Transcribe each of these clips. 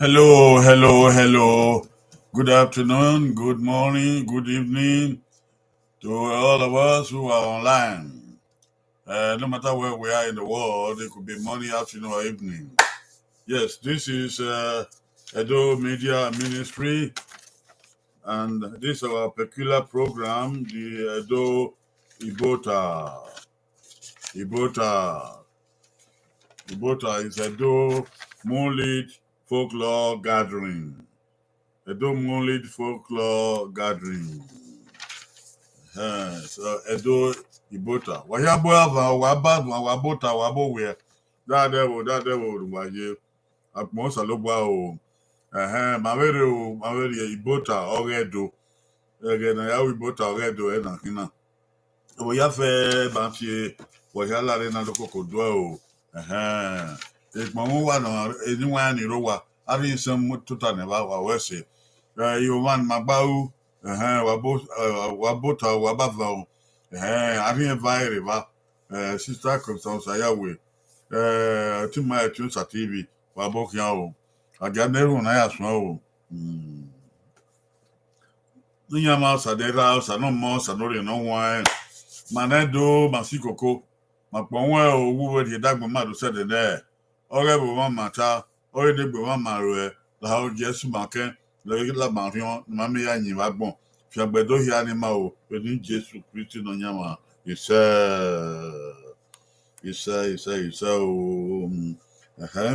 Hello, hello, hello. Good afternoon, good morning, good evening to all of us who are online. No matter where we are in the world, it could be morning, afternoon, or evening. Yes, this is Edo Media Ministry, and this is our peculiar program, the Edo Ibota. Ibota. Ibota is Edo Moonlit Folklore Gathering. Edo Moonlit Folklore Gathering. So Edo Ibota. Wahabo ava wabadwa wabota wabowe. That devil waje. Akmosa logwa o. Mawere Ibota Oghe. Ege na ya Ibota Oghe na kina. Oya fe bantie wahia re na loko kodwa o. Ekmamu wa no eniwa ni rowa. Ari nsem tuta ne ba wa wese. Yoman Mabau, Wabota, Wabava, Arian Vaireva, Sister Constance Ayawe, Timaya Tunsa TV, Wabok Yao, Aganeru Naya Snow, Niama Sadera, Sanomo, Sanori, no wine, Manedo, Masikoko, Maponwe, who would he dagmamadu said there, Orebo Mata, Orede Mamaru, the how Jesu Marken. La marion, mammy and Yvabon. Fiabedo Yanimao, when Jesus Christ no Yama. He said,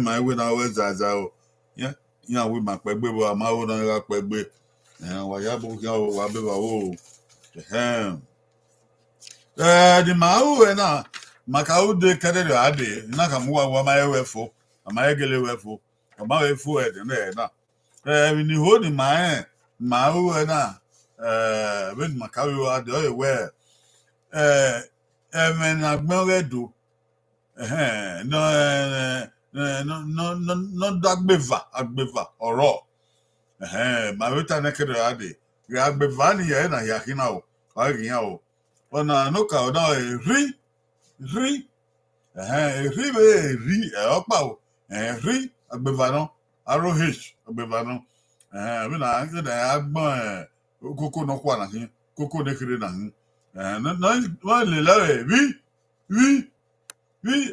my win always as out. Yeah, with my quebe, my own quebe, and Wayabu Wabeba. The Mau and Macau de Cadade, Nakamua, my wefo, a my gele wefo, a my foot, and there. When you hold in my hand, Mau and when Macau are the other way. When I do, no dog beaver, or raw. My return naked adi. We have bevani and a yakinao, Agio. On a knockout now a re, a opao, a bevano, a rohish, a bevano. When I answered the Agma, Coco no quanahi, Coco de Credan. No, we,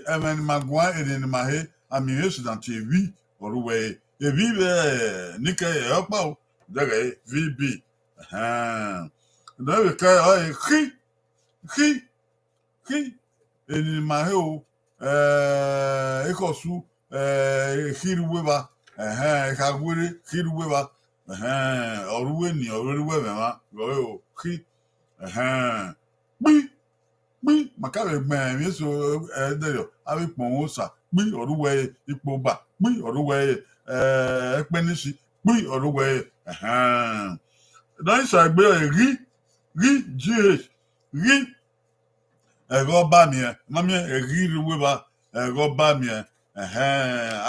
and when Maguire in my head, I'm used to TV or way. A vive, Nika, Opao, the VB. Then we carry he, in my hole, Ecosu, Hill Weaver, Hagwiri, Hill Weaver, or Winnie, or Weaver, go, he, we, Macabre man, yes, there, I will Pomosa, we or the way, Ipoba, we or the way, Ekbenisi, we or the way, Then I bear a GH, go bá mi ẹ mami rírí wíwá go bá mi ẹ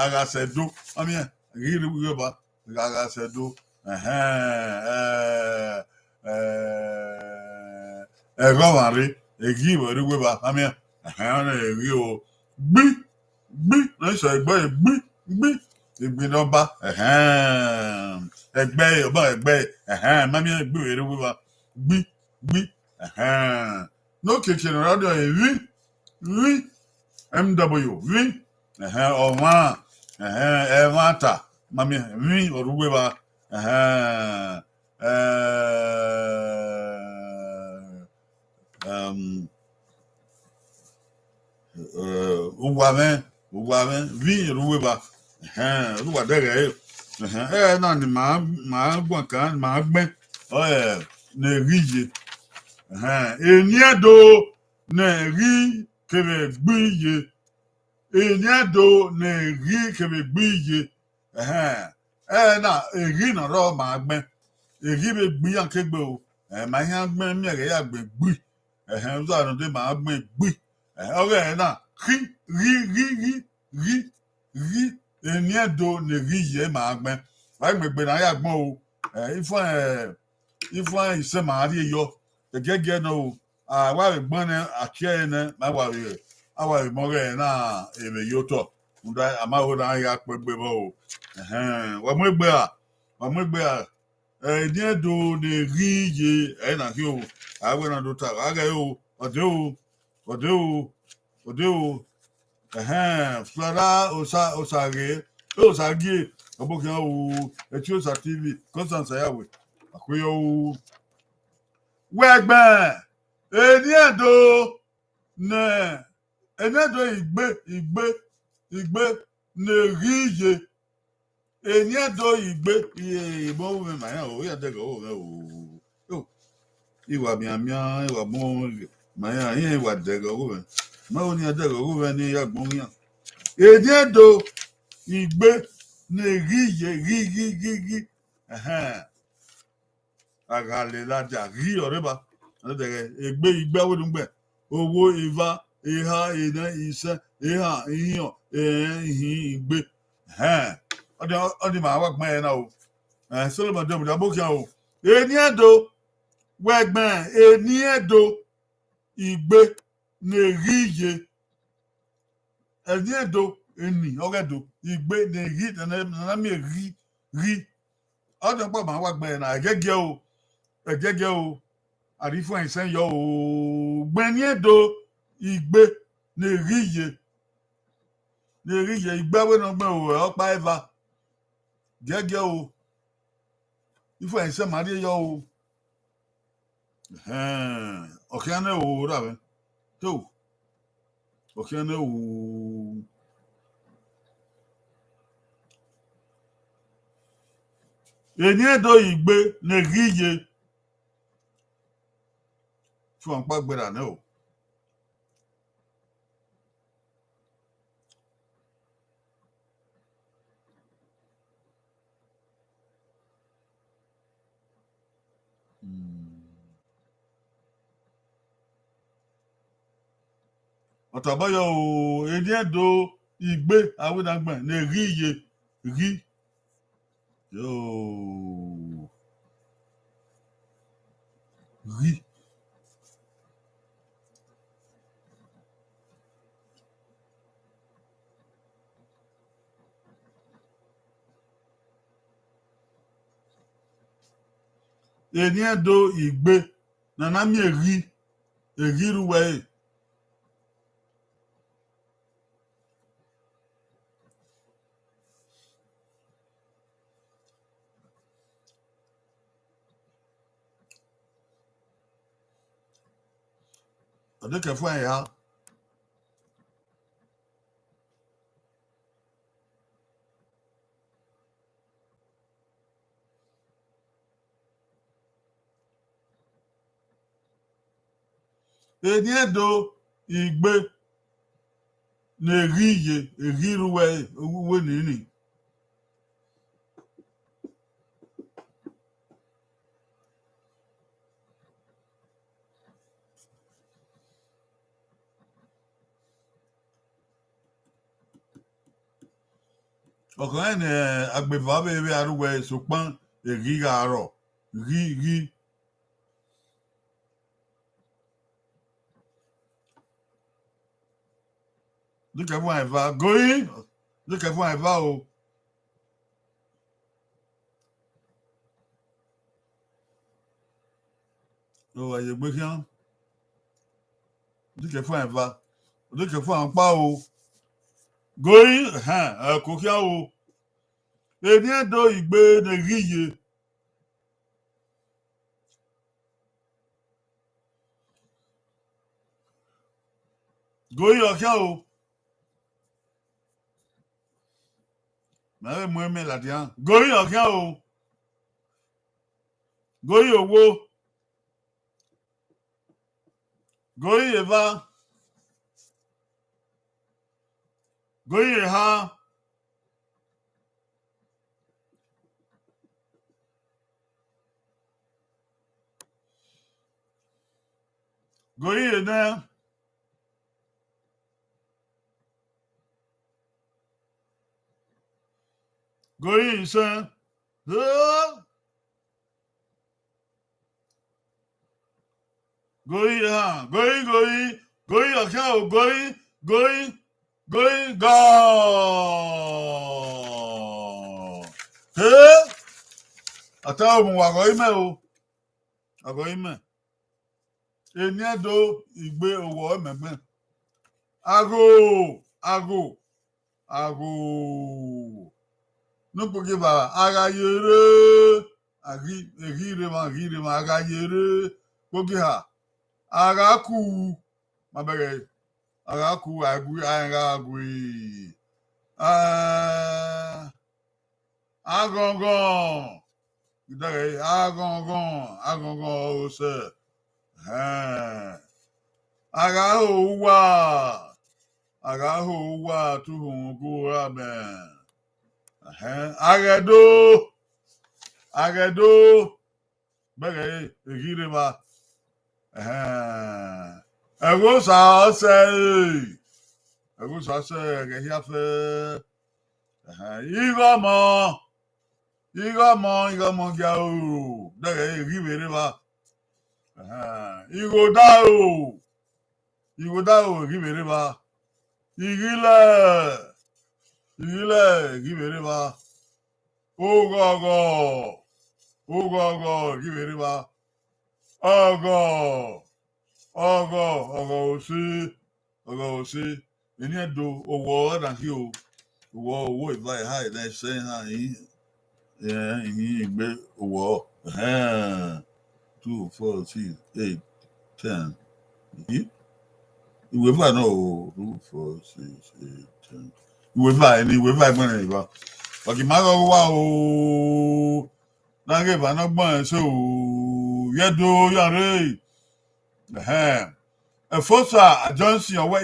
agaṣẹdó mami rírí wíwá agaṣẹdó ẹgọ wàrí ègí ìwẹrí wíwá mami ọ̀nà èrí o gbí lọ́sọ̀ ẹgbẹ́ gbí ìgbìnàba ẹgbẹ́ ọba ẹgbẹ́ mami ẹgbẹ́ ìwẹrí wíwá gbí no kitchen radio MW ọ̀wọ́n ẹ̀wọ̀n mami ọ̀rùwẹ̀wà ugwàmẹ́ ọ̀rùwẹ̀wà ọ̀rùwàdẹ́rẹ̀ náà ni màá gbọ̀n kan màá gbẹ́ n'èríje. Enyado na-eri keregbiye. Enyado na-eri keregbiye. Na eri nọrọ ma agbe. Eri be gbi ya kegbe o. Ma ihe agbe mmere ya gbe gbi. Ụzọ anọdụ ma agbe gbi. Ọrịa na ri. Enyado na-eri ye ma agbe. Agbegbe na ya agbe o. Ifo ise ma ari yo. Gẹ́gẹ́ náà o àwárí gbọ́n ní àkíyẹ́ ní àwárí mọ́rẹ́ náà èrè yóò tọ̀ Unda amahoda ya kwebebo. Wamwegbe a. Ni do de rije na hiyo. Agwe na do ta. Aga yo. Odeo. Flora osage. Osage. Abokia o. Etiosa TV. Constance Ayawe. Akoyo. Wegbe. Ni do ne. Eni do igbe ne rije. Eni do igbe mo me ma ya o ya de go o. Iwa miamia, iwa mo ma ya yin iwa de go o. Ma o ni de go o ni ya gbon yan. Eni do igbe ne rije ri. Agale la ja ri oreba. Egbe igbe awodungbe. Owó ìva ìhà ìná ìṣe ìhà ìyàn ìhìn ìgbé ọdí màá wà gbọ́n ẹ̀ náà o Solomon dọ̀bùdà bókíà o èní ẹ̀dọ́ wẹ̀gbọ́n èní ẹ̀dọ́ ìgbé nèríye èní ẹ̀dọ́ èní ọ̀gẹ̀dọ̀ ìgbé nèrí nànámì rí ọdún pọ̀ màá wà gbọ́n ẹ̀ náà ẹ̀gẹ́gẹ́ o àrífọ́ ìsẹ́n yọ o gbẹ̀ni ẹ̀dọ́ ìgbé nèríye ìgbé awénàgbẹ́ o ọ̀pá ẹ̀fà gẹ́gẹ́ o ìfọ̀ ìsẹ́n màá rí yọ o ọ̀kẹ́ ẹ̀ o rà bẹ́ tó ọ̀kẹ́ ẹ̀ o èní ẹ̀dọ́ ìgbé nèríye fún ọ̀pá gbéra náà o. Ọ̀tàbáyọ̀ o èní ẹ̀dọ́ ìgbé awénagbọ̀n ní ríye rí rí. Èní ẹ̀dọ́ ìgbé nànámì èrí rúwẹ̀ ẹ̀. Ọdún fún ẹ̀yà. Èní ẹ̀dọ́ ìgbé nèríye èrí rúwẹ̀ owó nìní. Ọ̀kan ẹ̀ ní agbèfà bẹ́ẹ̀ arúwẹ̀ sọpọ́n èrí àárọ̀ rí. Dúkẹ́ fún àìfà góyìn dúkẹ́ fún àìfà o. Ó wáyé gbé kí án dúkẹ́ fún àìfà dúkẹ́ fún àǹpá o. Góyìn kò kí án o. Èní ẹ̀dọ́ ìgbé nèríye. Góyìn ọ̀kẹ́ o. Mẹ́rin mú ẹ̀mí làdíyàn. Góyìn ọ̀kẹ́ o. Góyìn owó. Góyìn ẹ̀fà. Góyìn ẹ̀há. Góyìn ẹ̀nẹ́. Góyìn ìṣẹ́. Góyìn ẹ̀há. Góyìn ọ̀kẹ́ o. Góyìn. Going gone. Hey, ata mu wago ime o. Wago ime. Eni do igbe owo emegbe. Ago. No give aga yere. Agire ma aga yere. Pogi ha. Aga ku. Mabere. Aga ku agui. Agongon. Idare agongon o se. Aga huwa tuhun go amen. Agedo. Bege egire ma. Ego sa se ge hiafe. Igamo gya o. Bege egire ma. Igodao egire ma. Igile egire ma. Ogogo egire ma. Ogo osi. Any do owo na ki o. Owo invite high that saying how he be owo. 2, 4, 6, 8, 10. Ìwé fà náà o 2, 4, 6, 8, 10. Ìwé fà gbọ́n ìwà. Ọ̀kì máa kọ́ wá o. Náà ìbá náà gbọ́n ẹ̀ ṣe o. Yẹ́dọ̀ yàrá. Ẹ̀fọ́sà àjọǹsìn ọ̀wẹ́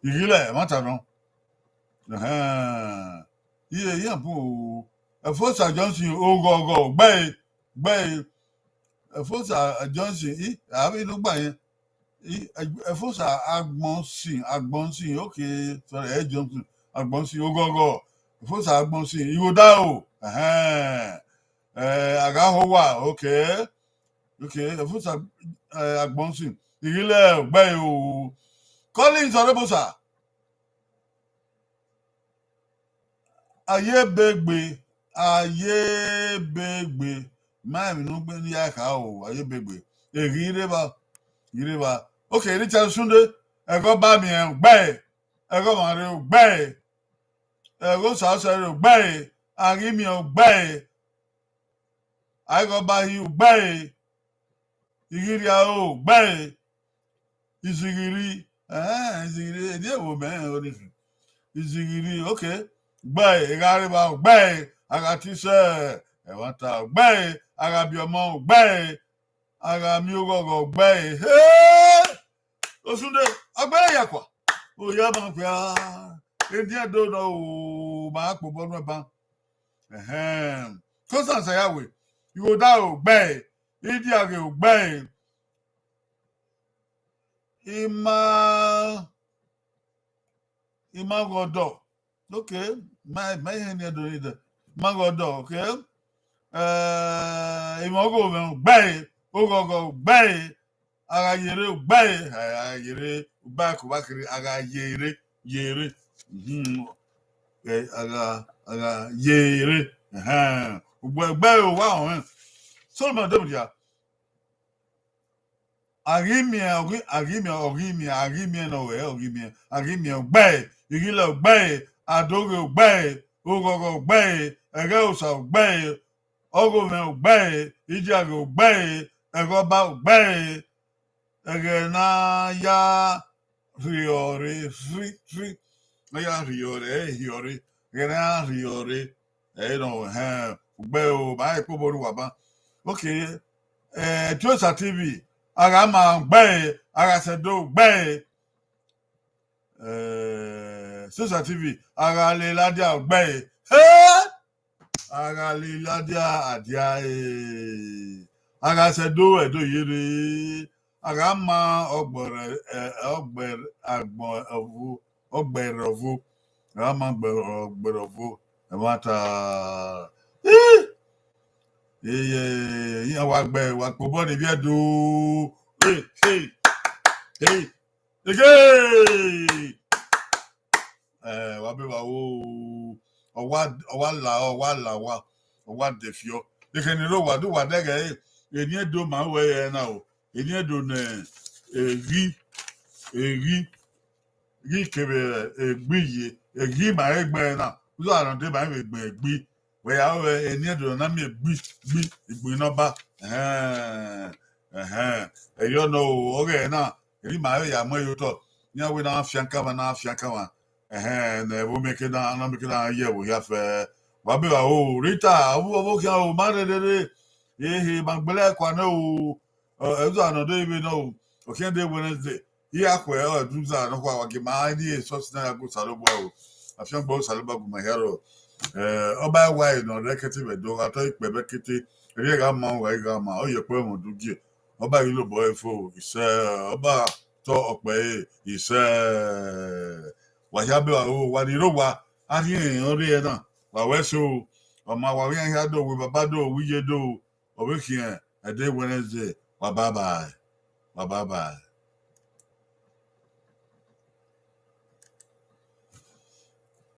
ìrìlẹ̀ mọ́tà náà. Iye yẹn bò ó. Ẹ̀fọ́sà àjọǹsìn ogọ̀ọ̀gọ̀ gbẹ́ ẹ̀fọ́sà àjọǹsìn àbí ló gbà yẹn. Ẹ̀fọ́sà agbọ̀nsìn ókè sọ̀rọ̀ ẹ̀ jọ̀ǹsìn agbọ̀nsìn ogọ̀ọ̀gọ̀ ẹ̀fọ́sà agbọ̀nsìn ìwòdà o. Àgáhọ́wà ókè ẹ̀fọ́sà agbọ̀nsìn ìrìlẹ̀ gbẹ́ o. Collins ọ̀rẹ́bùsà. Ayébègbè máàmì ló gbé ní àká o ayébègbè èrí ìrèbà ókè Richard Sunday ẹ̀kọ́ bá mi ẹ̀ gbẹ́ ẹ̀kọ́ màrí ò gbẹ́ ẹ̀kọ́ sàásẹ̀ ò gbẹ́ àrími ò gbẹ́ àìkọ́ bá yí ò gbẹ́ ìrírí ò gbẹ́ ìsìgìrì èdè èwò mẹ́rin onífì ìsìgìrì ókè gbẹ́ ìráríba ò gbẹ́ àgàtíṣẹ́ ẹ̀wọ̀n ta ò gbẹ́ àgàbíọmọ ò gbẹ́ àgàmí ogọgọ ò gbẹ́ Osunde ọgbẹ́ ẹ̀yàkwà òyà máa pè á èdè ẹ̀dọ́ náà ò máa pò bọ́nú ẹ̀ bá Constance Ayawe ìwòdà ò gbẹ́ ìdí àgè ò gbẹ́ Imagodo. Okay. My hand here doing it. Magodo, okay. Imogo bay, Ogogo bay, Agayere bay, Agayere back Agayere yere. Aga yere. Bay wow. Solomon W. Agimia gbẹ ìgílẹ̀ gbẹ àdógè gbẹ ògọgọ gbẹ ẹgẹòsà gbẹ ọgọmẹ gbẹ ìjàgò gbẹ ẹgọba gbẹ ẹgẹnáyà rìọrẹ ẹyà rìọrẹ ẹgẹnáyà rìọrẹ gbẹ o báyìí kó borí wà bá okay Tiosa TV Agama gbẹ agasedo gbẹ Tiosa TV agaleladia gbẹ agaleladia adia agasedo edo yere agama ọgbẹrọvo agama ọgbẹrọvo ẹwàta yíyan wa gbẹ wa kò bọ́ níbi ẹ̀dùn again wabe wa o wa defio de ke ni ro wa do wa de ge eni edo ma we ye na o eni edo ne ri kebe egbiye egi ma egbe na uzo aran de ba egbi we ya we eni edo na mi egbi no ba eyo no oge na eri ma ya mo yo to ni we na afianka wa na wo make na ye wo ya fe wa be wa o rita wo kya o ma de magbele kwa na o ezo anodo ibe no o kyan de Wednesday ya kwa o duza no kwa wa ge ma ni so na ya go salobo o afian gbo salobo gu ma hero oba wa no rekete be do ato ipe be kete eri ga ma wa ga ma o ye pe mo dugie ọba yìí ló bọ ẹfọ ìṣe ọba tọ ọpẹ ìṣe wàyábẹ wà ní ìrọwà á ní èèyàn rí ẹ náà wà wẹsọ ọmọ àwárí ẹyà dọ òwe bàbá dọ òwe yé dọ òwe kìí ẹ ẹdẹ Wednesday wà bye bye.